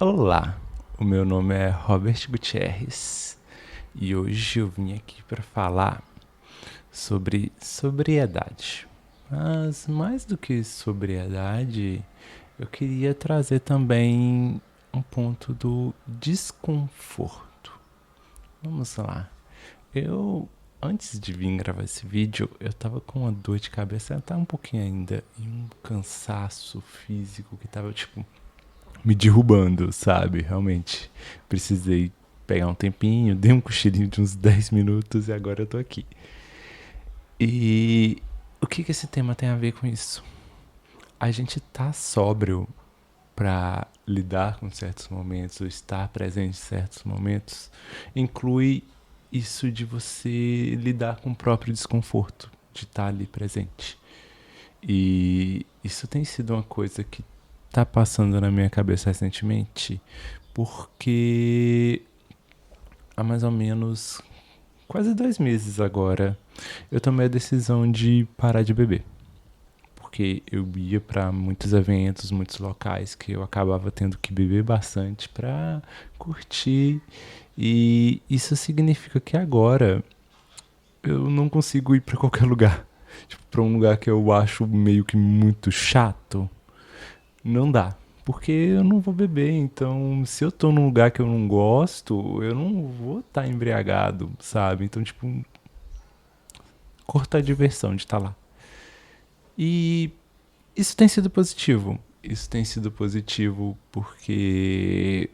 Olá, o meu nome é Robert Gutierrez e hoje eu vim aqui para falar sobre sobriedade. Mas mais do que sobriedade, eu queria trazer também um ponto do desconforto. Vamos lá. Eu, antes de vir gravar esse vídeo, eu tava com uma dor de cabeça, até um pouquinho ainda, e um cansaço físico que tava tipo me derrubando, sabe? Realmente. Precisei pegar um tempinho, dei um cochilinho de uns 10 minutos e agora eu tô aqui. E o que esse tema tem a ver com isso? A gente tá sóbrio para lidar com certos momentos, ou estar presente em certos momentos, inclui isso de você lidar com o próprio desconforto, de estar ali presente. E isso tem sido uma coisa que tá passando na minha cabeça recentemente, porque há mais ou menos quase 2 meses agora eu tomei a decisão de parar de beber. Porque eu ia para muitos eventos, muitos locais que eu acabava tendo que beber bastante para curtir. E isso significa que agora eu não consigo ir para qualquer lugar. Tipo, para um lugar que eu acho meio que muito chato, não dá. Porque eu não vou beber, então se eu tô num lugar que eu não gosto, eu não vou estar embriagado, sabe? Então, tipo, corta a diversão de estar lá. E isso tem sido positivo. Isso tem sido positivo porque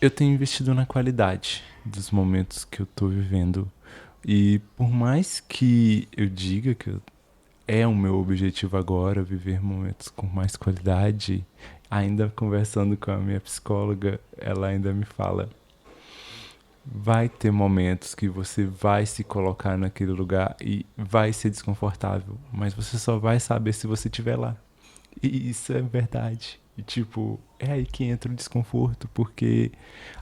eu tenho investido na qualidade dos momentos que eu tô vivendo. E por mais que eu diga que é o meu objetivo agora, viver momentos com mais qualidade, ainda conversando com a minha psicóloga, ela ainda me fala: vai ter momentos que você vai se colocar naquele lugar e vai ser desconfortável, mas você só vai saber se você estiver lá. E isso é verdade. E tipo, é aí que entra o desconforto, porque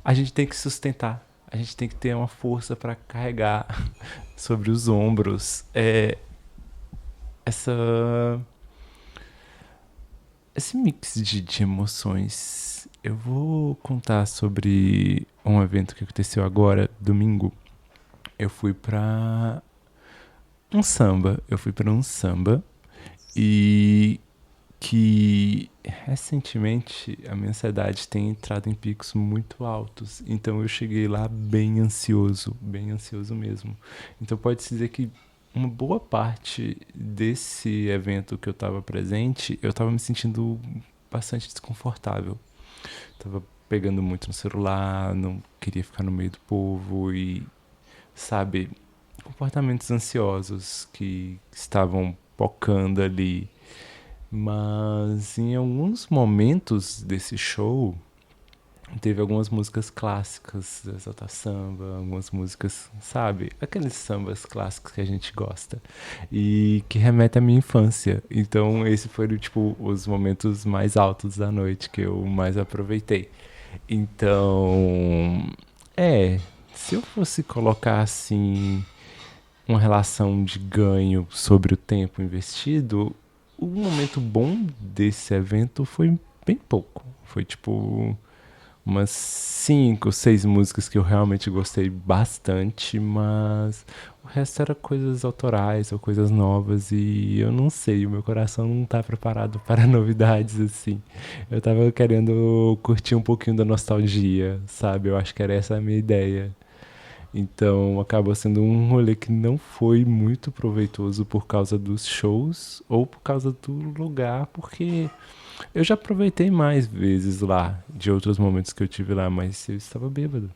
a gente tem que sustentar, a gente tem que ter uma força para carregar sobre os ombros essa esse mix de emoções. Eu vou contar sobre um evento que aconteceu agora, domingo. Eu fui pra um samba. Eu fui pra um samba e que recentemente a minha ansiedade tem entrado em picos muito altos. Então eu cheguei lá bem ansioso mesmo. Então pode-se dizer que uma boa parte desse evento que eu estava presente, eu estava me sentindo bastante desconfortável. Tava pegando muito no celular, não queria ficar no meio do povo e, sabe, comportamentos ansiosos que estavam pocando ali. Mas em alguns momentos desse show, teve algumas músicas clássicas do Exalta Samba, algumas músicas, sabe? Aqueles sambas clássicos que a gente gosta e que remete à minha infância. Então, esse foi, tipo, os momentos mais altos da noite que eu mais aproveitei. Então, se eu fosse colocar assim uma relação de ganho sobre o tempo investido, o momento bom desse evento foi bem pouco. Foi tipo umas 5, 6 músicas que eu realmente gostei bastante, mas o resto era coisas autorais ou coisas novas e eu não sei, o meu coração não tá preparado para novidades assim. Eu tava querendo curtir um pouquinho da nostalgia, sabe? Eu acho que era essa a minha ideia. Então acabou sendo um rolê que não foi muito proveitoso por causa dos shows ou por causa do lugar, porque eu já aproveitei mais vezes lá, de outros momentos que eu tive lá, mas eu estava bêbado.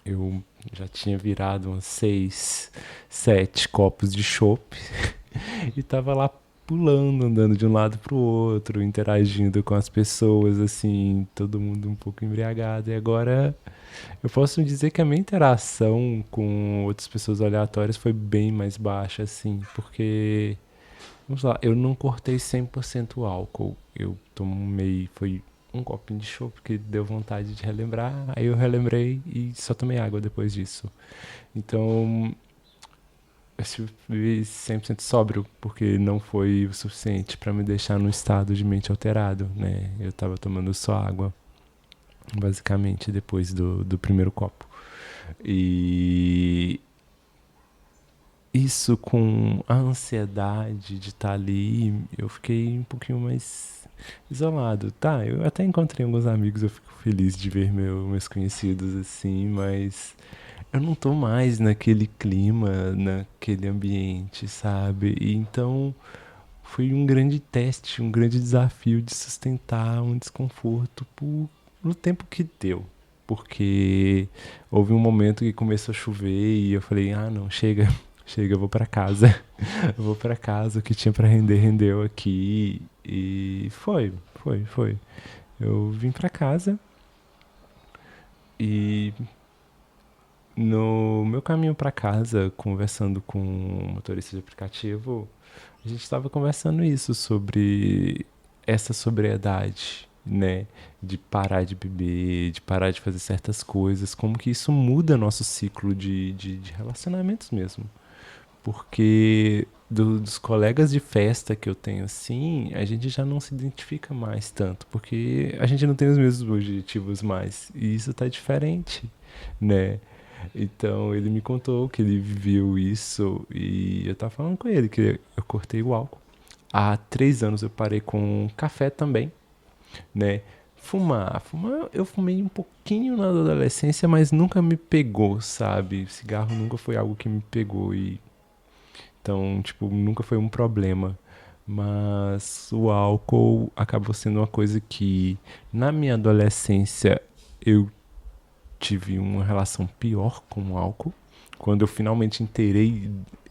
Eu já tinha virado uns 6, 7 copos de chopp e tava lá pulando, andando de um lado pro outro, interagindo com as pessoas, assim, todo mundo um pouco embriagado. E agora eu posso dizer que a minha interação com outras pessoas aleatórias foi bem mais baixa, assim, porque, vamos lá, eu não cortei 100% o álcool. Eu tomei, foi um copinho de chopp porque deu vontade de relembrar, aí eu relembrei e só tomei água depois disso. Então, eu estive 100% sóbrio, porque não foi o suficiente pra me deixar num estado de mente alterado, né? Eu tava tomando só água, basicamente, depois do primeiro copo. E isso com a ansiedade de estar ali, eu fiquei um pouquinho mais isolado. Tá, eu até encontrei alguns amigos, eu fico feliz de ver meus conhecidos assim, mas eu não tô mais naquele clima, naquele ambiente, sabe? E então foi um grande teste, um grande desafio de sustentar um desconforto no tempo que deu. Porque houve um momento que começou a chover e eu falei: ah, não, chega, chega, eu vou pra casa. Eu vou pra casa, o que tinha pra render, rendeu aqui. E foi. Eu vim pra casa e no meu caminho pra casa, conversando com o motorista de aplicativo, a gente estava conversando isso sobre essa sobriedade, né? De parar de beber, de parar de fazer certas coisas, como que isso muda nosso ciclo de relacionamentos mesmo. Porque dos colegas de festa que eu tenho assim, a gente já não se identifica mais tanto, porque a gente não tem os mesmos objetivos mais. E isso tá diferente, né? Então ele me contou que ele viveu isso e eu tava falando com ele que eu cortei o álcool. Há 3 anos eu parei com café também, né? Fumar, eu fumei um pouquinho na adolescência, mas nunca me pegou, sabe? Cigarro nunca foi algo que me pegou e então, tipo, nunca foi um problema. Mas o álcool acabou sendo uma coisa que na minha adolescência eu tive uma relação pior com o álcool quando eu finalmente inteirei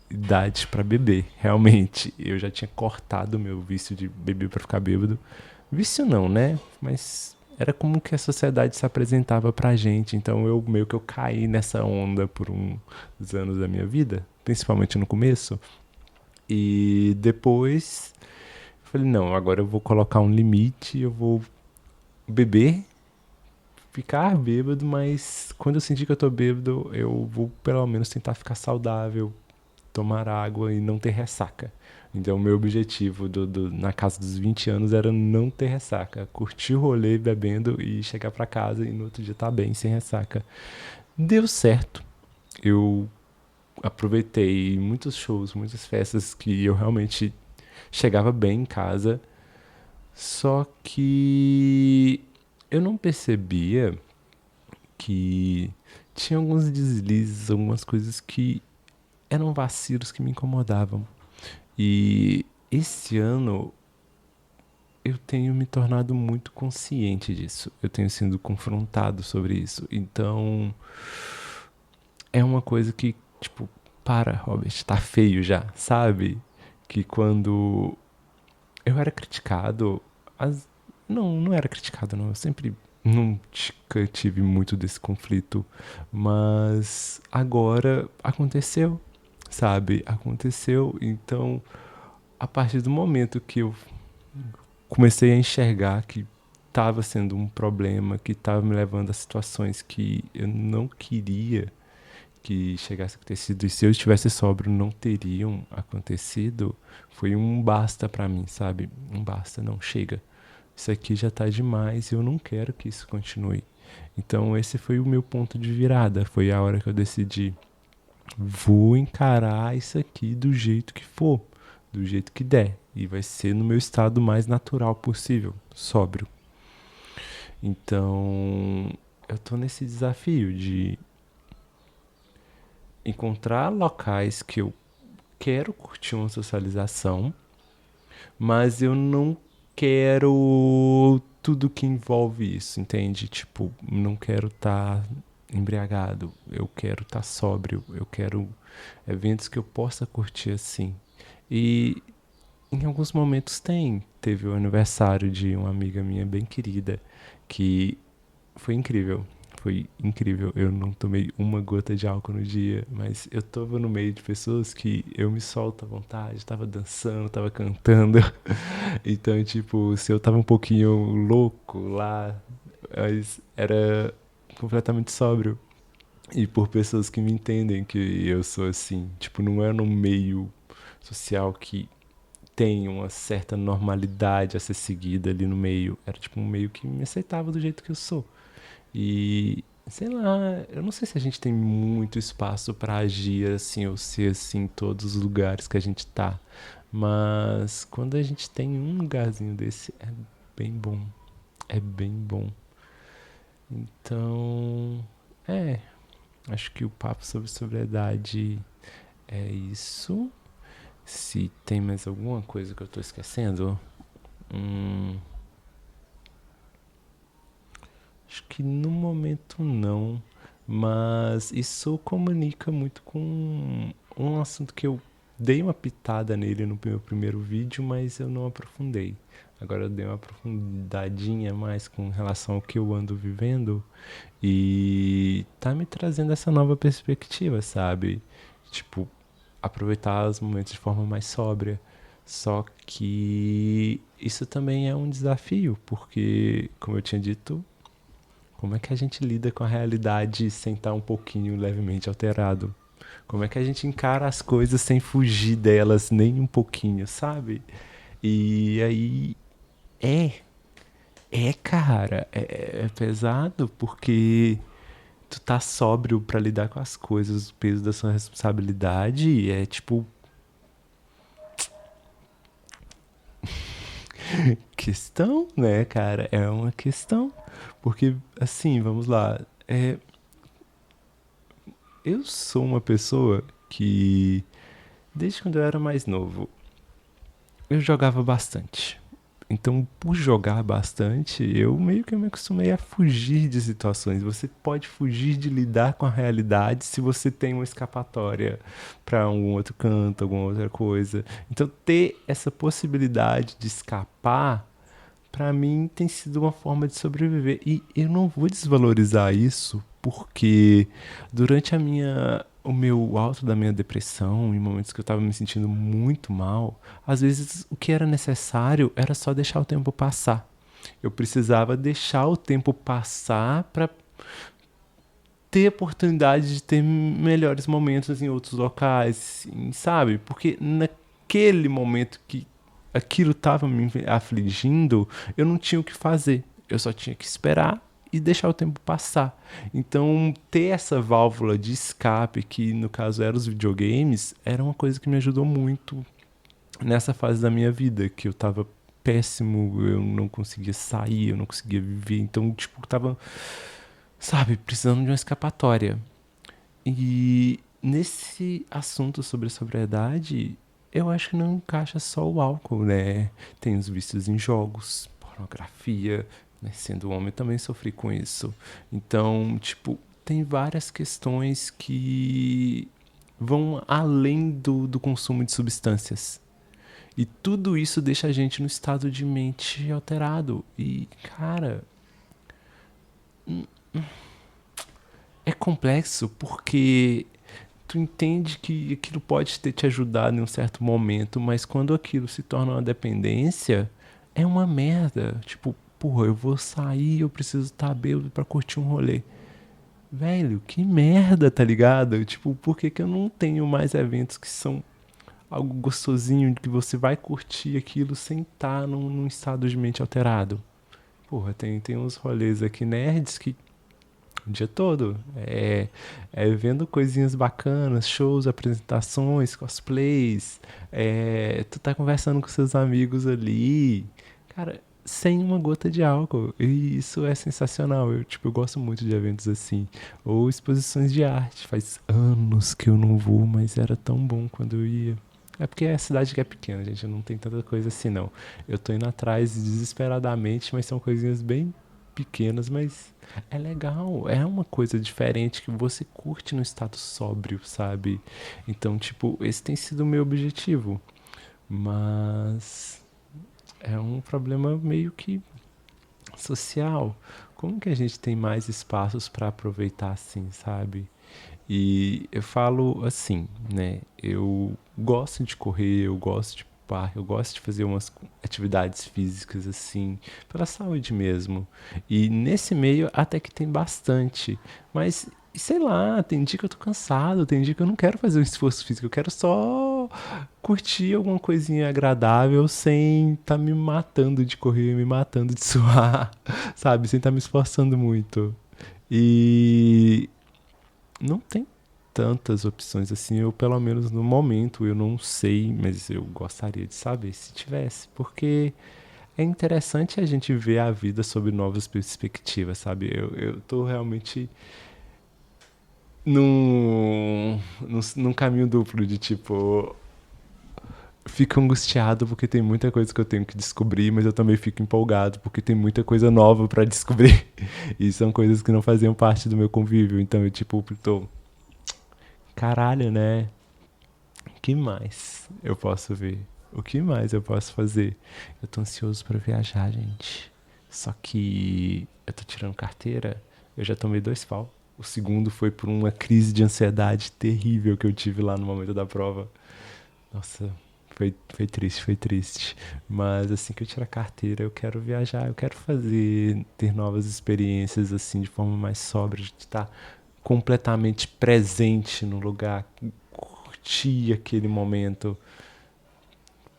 idade para beber. Realmente, eu já tinha cortado o meu vício de beber para ficar bêbado. Vício não, né? Mas era como que a sociedade se apresentava pra gente. Então eu meio que eu caí nessa onda por uns anos da minha vida, principalmente no começo. E depois eu falei, não, agora eu vou colocar um limite, eu vou beber, ficar bêbado, mas quando eu sentir que eu tô bêbado, eu vou pelo menos tentar ficar saudável, tomar água e não ter ressaca. Então, o meu objetivo na casa dos 20 anos era não ter ressaca. Curtir o rolê bebendo e chegar pra casa e no outro dia tá bem, sem ressaca. Deu certo. Eu aproveitei muitos shows, muitas festas que eu realmente chegava bem em casa. Só que eu não percebia que tinha alguns deslizes, algumas coisas que eram vacilos que me incomodavam. E esse ano eu tenho me tornado muito consciente disso. Eu tenho sido confrontado sobre isso. Então é uma coisa que, tipo, para, Robert, tá feio já, sabe? Que quando eu era criticado, as... não era criticado, não. Eu sempre nunca tive muito desse conflito, mas agora aconteceu, sabe? Aconteceu, então a partir do momento que eu comecei a enxergar que estava sendo um problema, que estava me levando a situações que eu não queria que chegasse a acontecer, e se eu estivesse sóbrio não teriam acontecido, foi um basta pra mim, sabe? Um basta, não, chega. Isso aqui já tá demais e eu não quero que isso continue. Então esse foi o meu ponto de virada, foi a hora que eu decidi, vou encarar isso aqui do jeito que for, do jeito que der, e vai ser no meu estado mais natural possível, sóbrio. Então, eu tô nesse desafio de encontrar locais que eu quero curtir uma socialização, mas eu não quero tudo que envolve isso, entende? Tipo, não quero estar embriagado, eu quero estar sóbrio, eu quero eventos que eu possa curtir assim. E em alguns momentos tem. Teve o aniversário de uma amiga minha bem querida, que foi incrível. Foi incrível. Eu não tomei uma gota de álcool no dia, mas eu tava no meio de pessoas que eu me solto à vontade, tava dançando, tava cantando. Então, tipo, se eu tava um pouquinho louco lá, mas era completamente sóbrio. E por pessoas que me entendem que eu sou assim. Tipo, não é num meio social que tem uma certa normalidade a ser seguida ali no meio. Era tipo um meio que me aceitava do jeito que eu sou. E sei lá, eu não sei se a gente tem muito espaço pra agir assim ou ser assim em todos os lugares que a gente tá. Mas quando a gente tem um lugarzinho desse, é bem bom. É bem bom. Então, é, acho que o papo sobre sobriedade é isso. Se tem mais alguma coisa que eu tô esquecendo, hum, acho que no momento não. Mas isso comunica muito com um assunto que eu dei uma pitada nele no meu primeiro vídeo, mas eu não aprofundei. Agora eu dei uma aprofundadinha mais com relação ao que eu ando vivendo e tá me trazendo essa nova perspectiva, sabe? Tipo, aproveitar os momentos de forma mais sóbria. Só que isso também é um desafio, porque, como eu tinha dito, como é que a gente lida com a realidade sem estar um pouquinho levemente alterado? Como é que a gente encara as coisas sem fugir delas nem um pouquinho, sabe? E aí é, cara, é pesado porque tu tá sóbrio pra lidar com as coisas, o peso da sua responsabilidade é tipo questão, né, cara? É uma questão. Porque, assim, vamos lá. Eu sou uma pessoa que, desde quando eu era mais novo, eu jogava bastante. Então, por jogar bastante, eu meio que me acostumei a fugir de situações. Você pode fugir de lidar com a realidade se você tem uma escapatória para algum outro canto, alguma outra coisa. Então, ter essa possibilidade de escapar, para mim, tem sido uma forma de sobreviver. E eu não vou desvalorizar isso, porque durante o meu alto da minha depressão, em momentos que eu tava me sentindo muito mal, às vezes o que era necessário era só deixar o tempo passar. Eu precisava deixar o tempo passar para ter a oportunidade de ter melhores momentos em outros locais, sabe? Porque naquele momento que aquilo estava me afligindo, eu não tinha o que fazer. Eu só tinha que esperar e deixar o tempo passar. Então, ter essa válvula de escape, que no caso eram os videogames, era uma coisa que me ajudou muito nessa fase da minha vida, que eu tava péssimo, eu não conseguia sair, eu não conseguia viver. Então, tipo, tava, sabe, precisando de uma escapatória. E nesse assunto sobre sobriedade, eu acho que não encaixa só o álcool, né? Tem os vícios em jogos, pornografia, né? Sendo homem, eu também sofri com isso. Então, tipo, tem várias questões que vão além do consumo de substâncias. E tudo isso deixa a gente no estado de mente alterado. E, cara, é complexo porque tu entende que aquilo pode ter te ajudado em um certo momento, mas quando aquilo se torna uma dependência, é uma merda. Tipo, porra, eu vou sair, eu preciso estar bêbado pra curtir um rolê. Velho, que merda, tá ligado? Tipo, por que que eu não tenho mais eventos que são algo gostosinho, que você vai curtir aquilo sem estar num estado de mente alterado? Porra, tem uns rolês aqui nerds que o dia todo. É vendo coisinhas bacanas, shows, apresentações, cosplays. Tu tá conversando com seus amigos ali. Cara, sem uma gota de álcool. E isso é sensacional. Eu gosto muito de eventos assim. Ou exposições de arte. Faz anos que eu não vou, mas era tão bom quando eu ia. É porque a cidade que é pequena, gente, não tem tanta coisa assim, não. Eu tô indo atrás desesperadamente, mas são coisinhas bem pequenas, mas é legal, é uma coisa diferente que você curte no estado sóbrio, sabe? Então, tipo, esse tem sido o meu objetivo, mas é um problema meio que social. Como que a gente tem mais espaços para aproveitar assim, sabe? E eu falo assim, né? Eu gosto de correr, eu gosto de parque, eu gosto de fazer umas atividades físicas assim, pela saúde mesmo. E nesse meio até que tem bastante, mas E sei lá, tem dia que eu tô cansado, tem dia que eu não quero fazer um esforço físico, eu quero só curtir alguma coisinha agradável sem tá me matando de correr, me matando de suar, sabe? Sem tá me esforçando muito. E não tem tantas opções assim, eu pelo menos no momento eu não sei, mas eu gostaria de saber se tivesse, porque é interessante a gente ver a vida sob novas perspectivas, sabe? Eu tô realmente num caminho duplo de tipo. Fico angustiado porque tem muita coisa que eu tenho que descobrir, mas eu também fico empolgado porque tem muita coisa nova pra descobrir. E são coisas que não faziam parte do meu convívio. Então eu, tipo, tô. Caralho, né? O que mais eu posso ver? O que mais eu posso fazer? Eu tô ansioso pra viajar, gente. Só que eu tô tirando carteira, eu já tomei 2 pau. O segundo foi por uma crise de ansiedade terrível que eu tive lá no momento da prova. Nossa, foi triste, foi triste. Mas assim que eu tirar a carteira, eu quero viajar, eu quero fazer, ter novas experiências assim de forma mais sóbria, de estar completamente presente no lugar, curtir aquele momento.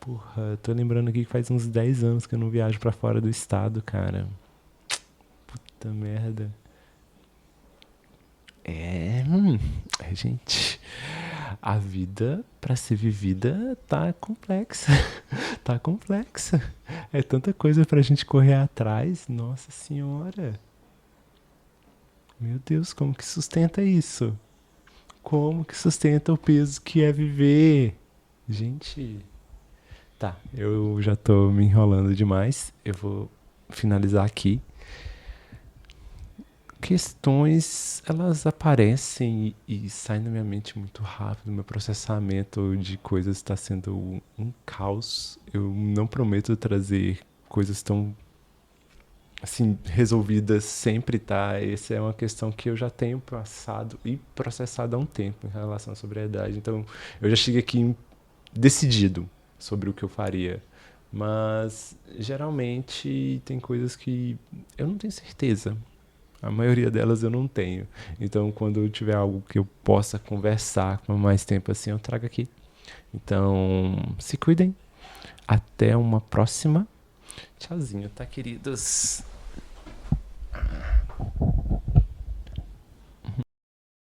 Porra, tô lembrando aqui que faz uns 10 anos que eu não viajo pra fora do estado, cara. Puta merda. Gente, a vida pra ser vivida tá complexa. Tá complexa. É tanta coisa pra gente correr atrás. Nossa senhora. Meu Deus, como que sustenta isso? Como que sustenta o peso que é viver? Gente, tá, eu já tô me enrolando demais. Eu vou finalizar aqui. Questões, elas aparecem e saem da minha mente muito rápido. Meu processamento de coisas está sendo um caos. Eu não prometo trazer coisas tão assim resolvidas sempre, tá? Essa é uma questão que eu já tenho passado e processado há um tempo em relação à sobriedade. Então, eu já cheguei aqui decidido sobre o que eu faria. Mas geralmente tem coisas que eu não tenho certeza. A maioria delas eu não tenho. Então, quando eu tiver algo que eu possa conversar por mais tempo assim, eu trago aqui. Então, se cuidem. Até uma próxima. Tchauzinho, tá, queridos?